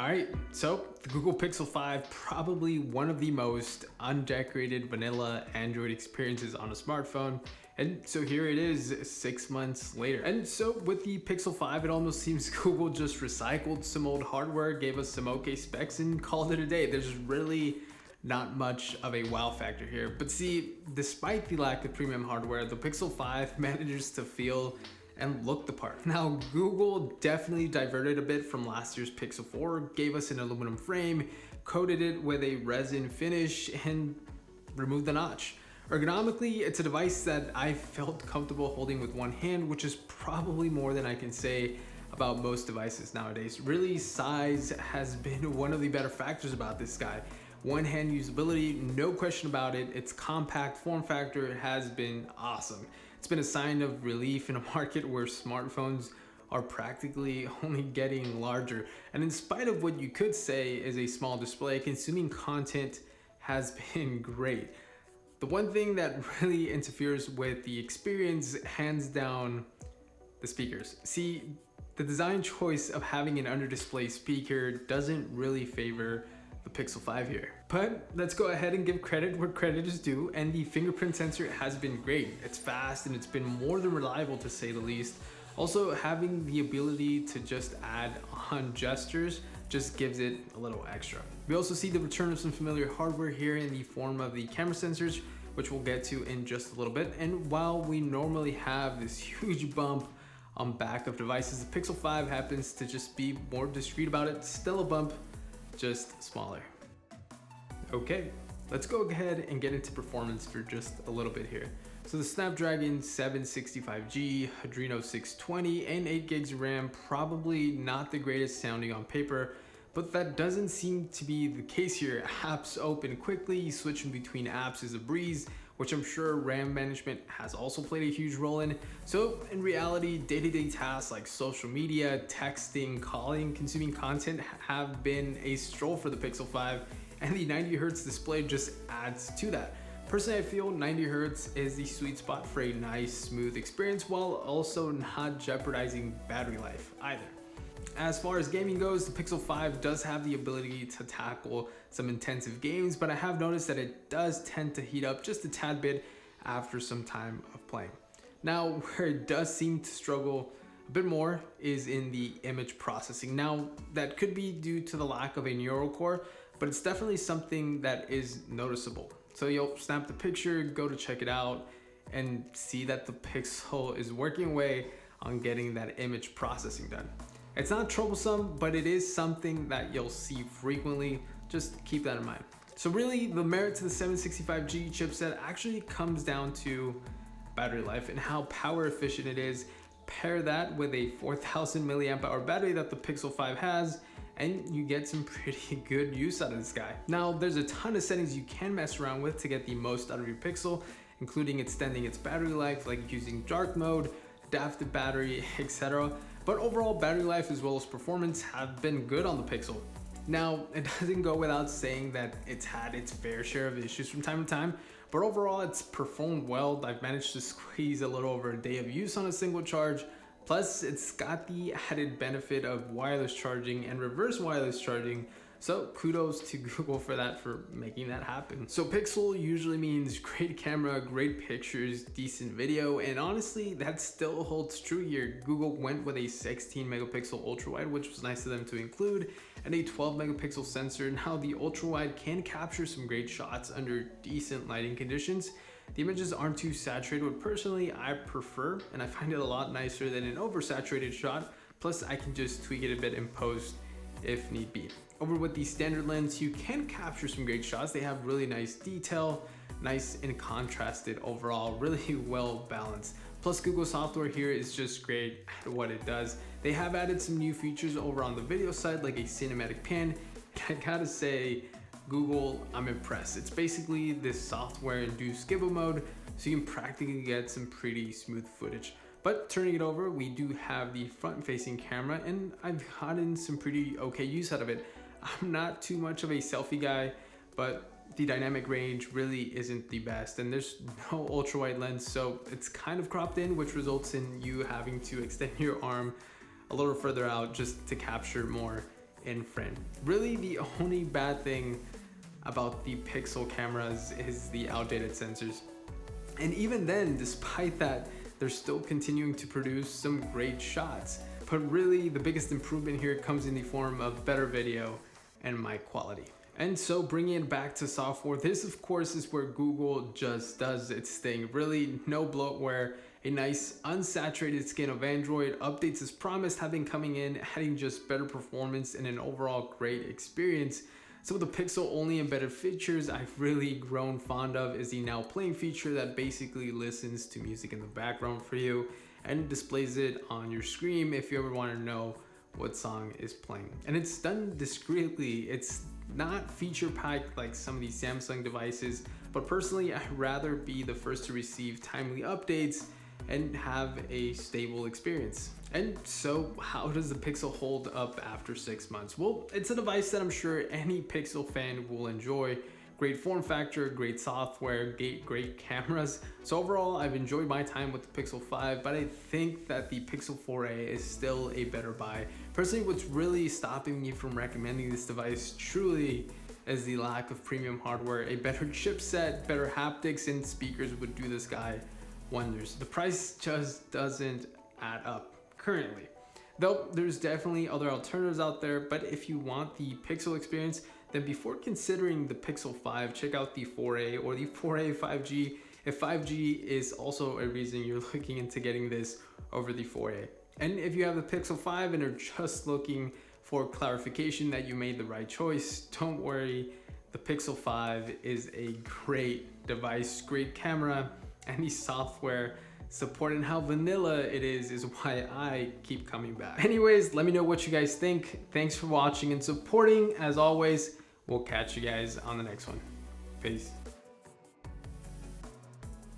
All right, so the Google Pixel 5, probably one of the most undecorated vanilla Android experiences on a smartphone. And so here it is 6 months later. And so with the Pixel 5, it almost seems Google just recycled some old hardware, gave us some okay specs and called it a day. There's really not much of a wow factor here. But see, despite the lack of premium hardware, the Pixel 5 manages to feel and look the part. Now, Google definitely diverted a bit from last year's Pixel 4, gave us an aluminum frame, coated it with a resin finish, and removed the notch. Ergonomically, it's a device that I felt comfortable holding with one hand, which is probably more than I can say about most devices nowadays. Really, size has been one of the better factors about this guy. One hand usability, no question about it. Its compact form factor has been awesome. It's been a sign of relief in a market where smartphones are practically only getting larger. And in spite of what you could say is a small display, consuming content has been great. The one thing that really interferes with the experience, hands down, the speakers. See, the design choice of having an under display speaker doesn't really favor the Pixel 5 here. But let's go ahead and give credit where credit is due, and the fingerprint sensor has been great. It's fast and it's been more than reliable, to say the least. Also, having the ability to just add on gestures just gives it a little extra. We also see the return of some familiar hardware here in the form of the camera sensors, which we'll get to in just a little bit. And while we normally have this huge bump on back of devices, the Pixel 5 happens to just be more discreet about it. Still a bump, just smaller. Okay, let's go ahead and get into performance for just a little bit here. So the Snapdragon 765G, Adreno 620, and 8 gigs of RAM, probably not the greatest sounding on paper, but that doesn't seem to be the case here. Apps open quickly, switching between apps is a breeze, which I'm sure RAM management has also played a huge role in. So in reality, day-to-day tasks like social media, texting, calling, consuming content have been a stroll for the Pixel 5, and the 90Hz display just adds to that. Personally, I feel 90Hz is the sweet spot for a nice, smooth experience while also not jeopardizing battery life either. As far as gaming goes, the Pixel 5 does have the ability to tackle some intensive games, but I have noticed that it does tend to heat up just a tad bit after some time of playing. Now, where it does seem to struggle a bit more is in the image processing. Now, that could be due to the lack of a neural core, but it's definitely something that is noticeable. So you'll snap the picture, go to check it out, and see that the Pixel is working away on getting that image processing done. It's not troublesome, but it is something that you'll see frequently. Just keep that in mind. So really, the merit to the 765G chipset actually comes down to battery life and how power efficient it is. Pair that with a 4,000 milliamp hour battery that the Pixel 5 has, and you get some pretty good use out of this guy. Now, there's a ton of settings you can mess around with to get the most out of your Pixel, including extending its battery life, like using dark mode, adaptive battery, etc. But overall, battery life as well as performance have been good on the Pixel. Now, it doesn't go without saying that it's had its fair share of issues from time to time, but overall it's performed well. I've managed to squeeze a little over a day of use on a single charge. Plus, it's got the added benefit of wireless charging and reverse wireless charging. So kudos to Google for that, for making that happen. So Pixel usually means great camera, great pictures, decent video, and honestly, that still holds true here. Google went with a 16 megapixel ultra wide, which was nice of them to include, and a 12 megapixel sensor. Now the ultra wide can capture some great shots under decent lighting conditions. The images aren't too saturated, which personally I prefer, and I find it a lot nicer than an oversaturated shot. Plus I can just tweak it a bit in post if need be. Over with the standard lens, you can capture some great shots. They have really nice detail, nice and contrasted overall, really well balanced. Plus Google software here is just great at what it does. They have added some new features over on the video side, like a cinematic pan. I gotta say, Google, I'm impressed. It's basically this software-induced gimbal mode, so you can practically get some pretty smooth footage. But turning it over, we do have the front-facing camera, and I've gotten some pretty okay use out of it. I'm not too much of a selfie guy, but the dynamic range really isn't the best, and there's no ultra-wide lens, so it's kind of cropped in, which results in you having to extend your arm a little further out just to capture more in frame. Really, the only bad thing about the Pixel cameras is the outdated sensors. And even then, despite that, they're still continuing to produce some great shots. But really, the biggest improvement here comes in the form of better video and mic quality. And so bringing it back to software, this of course is where Google just does its thing. Really, no bloatware, a nice unsaturated skin of Android, updates as promised have been coming in, adding just better performance and an overall great experience. Some of the Pixel only embedded features I've really grown fond of is the now playing feature that basically listens to music in the background for you and displays it on your screen if you ever want to know what song is playing. And it's done discreetly. It's not feature packed like some of these Samsung devices, but personally I'd rather be the first to receive timely updates and have a stable experience. And so how does the Pixel hold up after 6 months? Well, it's a device that I'm sure any Pixel fan will enjoy. Great form factor, great software, great cameras. So overall, I've enjoyed my time with the Pixel 5, but I think that the Pixel 4a is still a better buy. Personally, what's really stopping me from recommending this device truly is the lack of premium hardware. A better chipset, better haptics, and speakers would do this guy wonders. The price just doesn't add up currently. Though there's definitely other alternatives out there, but if you want the Pixel experience, then before considering the Pixel 5, check out the 4a or the 4a 5G, if 5G is also a reason you're looking into getting this over the 4a. And if you have the Pixel 5 and are just looking for clarification that you made the right choice, don't worry, the Pixel 5 is a great device, great camera, and the software support and how vanilla it is why I keep coming back. Anyways, let me know what you guys think. Thanks for watching and supporting. As always, we'll catch you guys on the next one. Peace.